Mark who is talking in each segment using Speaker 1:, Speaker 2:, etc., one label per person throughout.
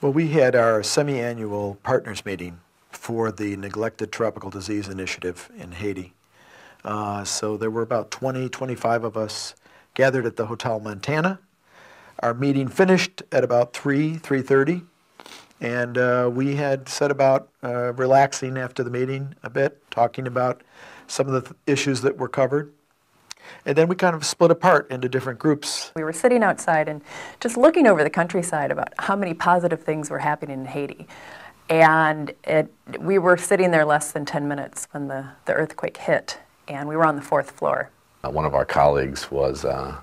Speaker 1: Well, we had our semi-annual partners meeting for the Neglected Tropical Disease Initiative in Haiti. So there were about 25 of us gathered at the Hotel Montana. Our meeting finished at about 3:30, and we had set about relaxing after the meeting a bit, talking about some of the issues that were covered. And then we kind of split apart into different groups.
Speaker 2: We were sitting outside and just looking over the countryside about how many positive things were happening in Haiti. And we were sitting there less than 10 minutes when the earthquake hit, and we were on the 4th floor.
Speaker 3: One of our colleagues was from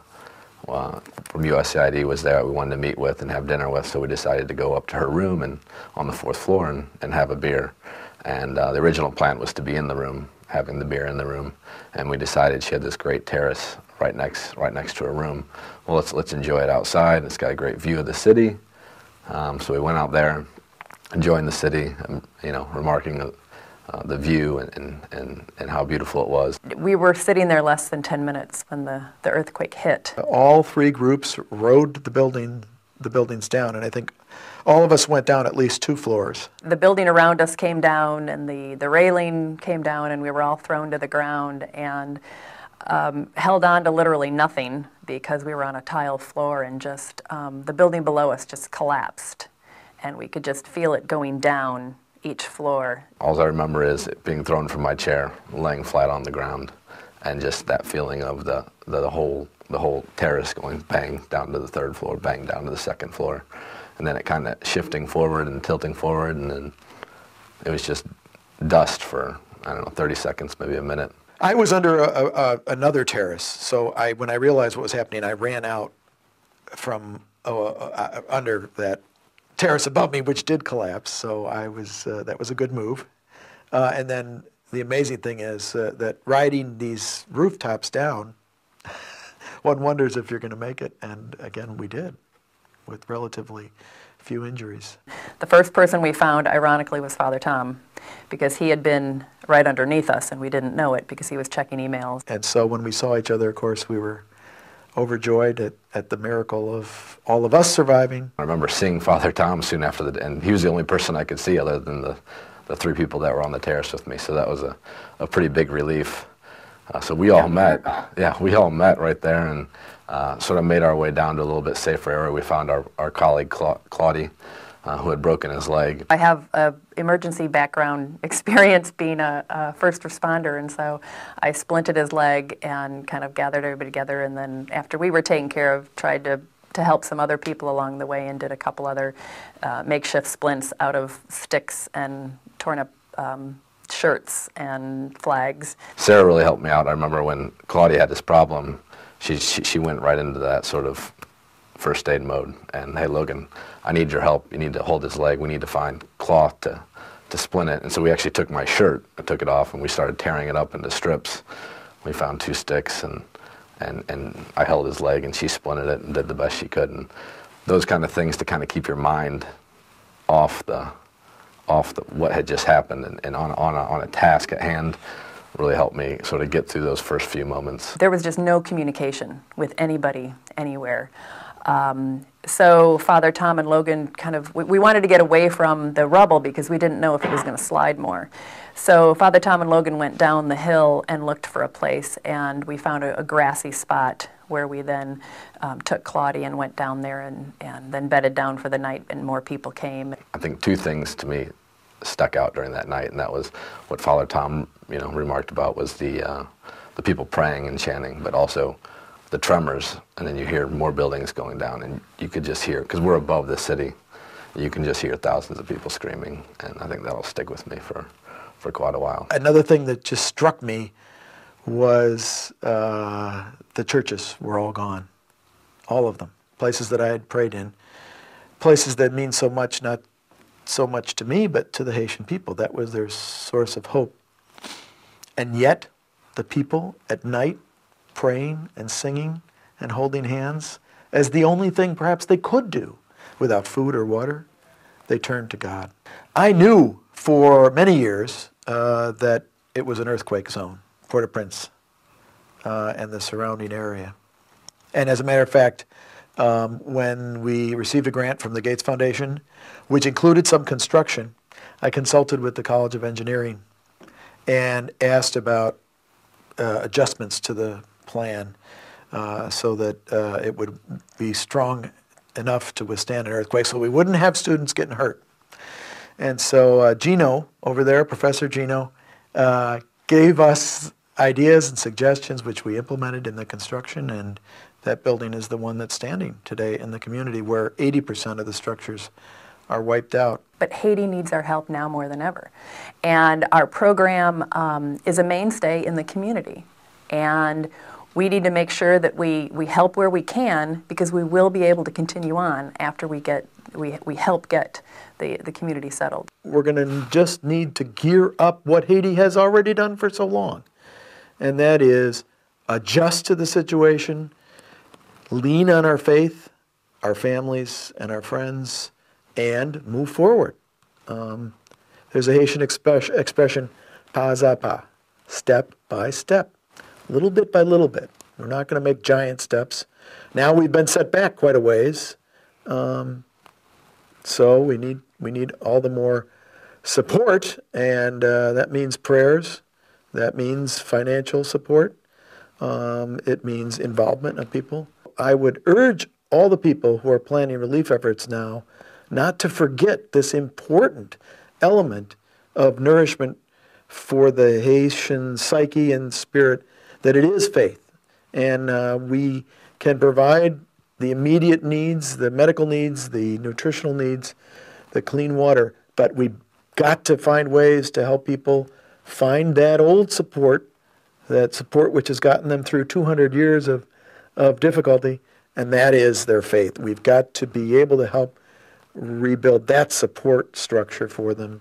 Speaker 3: USCID was there we wanted to meet with and have dinner with, so we decided to go up to her room and on the 4th floor and have a beer. And the original plan was to be in the room, having the beer in the room, and we decided she had this great terrace right next to her room. Well, let's enjoy it outside. It's got a great view of the city, so we went out there, enjoying the city, remarking the view and how beautiful it was.
Speaker 2: We were sitting there less than 10 minutes when the earthquake hit.
Speaker 1: All three groups rode the buildings down, and I think all of us went down at least 2 floors.
Speaker 2: The building around us came down, and the railing came down, and we were all thrown to the ground and held on to literally nothing because we were on a tile floor, and just the building below us just collapsed, and we could just feel it going down each floor.
Speaker 3: All I remember is it being thrown from my chair, laying flat on the ground, and just that feeling of the whole terrace going bang down to the 3rd floor, bang down to the 2nd floor, and then it kind of shifting forward and tilting forward, and then it was just dust for, 30 seconds, maybe a minute.
Speaker 1: I was under another terrace, so when I realized what was happening, I ran out from under that terrace above me, which did collapse, so that was a good move. And then the amazing thing is that riding these rooftops down, one wonders if you're going to make it, and again, we did, with relatively few injuries.
Speaker 2: The first person we found, ironically, was Father Tom, because he had been right underneath us, and we didn't know it because he was checking emails.
Speaker 1: And so when we saw each other, of course, we were overjoyed at the miracle of all of us surviving.
Speaker 3: I remember seeing Father Tom soon after and he was the only person I could see other than the 3 people that were on the terrace with me, so that was a pretty big relief. So we all met right there and sort of made our way down to a little bit safer area. We found our colleague Claudia, who had broken his leg.
Speaker 2: I have an emergency background experience being a first responder, and so I splinted his leg and kind of gathered everybody together, and then after we were taken care of, tried to help some other people along the way and did a couple other makeshift splints out of sticks and torn up shirts and flags.
Speaker 3: Sarah really helped me out. I remember when Claudia had this problem, she went right into that sort of first aid mode, and hey Logan, I need your help, you need to hold his leg, we need to find cloth to splint it. And so we actually took my shirt, I took it off, and we started tearing it up into strips. We found 2 sticks, and I held his leg, and she splinted it and did the best she could. And those kind of things to kind of keep your mind off what had just happened and on a task at hand really helped me sort of get through those first few moments.
Speaker 2: There was just no communication with anybody, anywhere. So Father Tom and Logan we wanted to get away from the rubble because we didn't know if it was going to slide more. So Father Tom and Logan went down the hill and looked for a place, and we found a grassy spot where we then took Claudia and went down there and then bedded down for the night, and more people came.
Speaker 3: I think 2 things to me stuck out during that night, and that was what Father Tom remarked about was the people praying and chanting, but also the tremors, and then you hear more buildings going down, and you could just hear, because we're above the city, you can just hear thousands of people screaming, and I think that'll stick with me for quite a while.
Speaker 1: Another thing that just struck me was the churches were all gone, all of them, places that I had prayed in, places that mean so much, not so much to me, but to the Haitian people. That was their source of hope. And yet, the people at night praying and singing and holding hands as the only thing perhaps they could do without food or water, they turned to God. I knew for many years that it was an earthquake zone, Port-au-Prince and the surrounding area. And as a matter of fact, When we received a grant from the Gates Foundation, which included some construction, I consulted with the College of Engineering and asked about adjustments to the plan so that it would be strong enough to withstand an earthquake so we wouldn't have students getting hurt. And so Gino over there, Professor Gino, gave us ideas and suggestions which we implemented in the construction, and that building is the one that's standing today in the community where 80% of the structures are wiped out.
Speaker 2: But Haiti needs our help now more than ever. And our program is a mainstay in the community. And we need to make sure that we help where we can, because we will be able to continue on after we help get the community settled.
Speaker 1: We're going to just need to gear up what Haiti has already done for so long. And that is adjust to the situation, lean on our faith, our families, and our friends, and move forward. There's a Haitian expression, pas à pas, step by step, little bit by little bit. We're not going to make giant steps. Now we've been set back quite a ways, so we need all the more support, and that means prayers, that means financial support, it means involvement of people. I would urge all the people who are planning relief efforts now not to forget this important element of nourishment for the Haitian psyche and spirit, that it is faith. And we can provide the immediate needs, the medical needs, the nutritional needs, the clean water, but we've got to find ways to help people find that old support, that support which has gotten them through 200 years of difficulty, and that is their faith. We've got to be able to help rebuild that support structure for them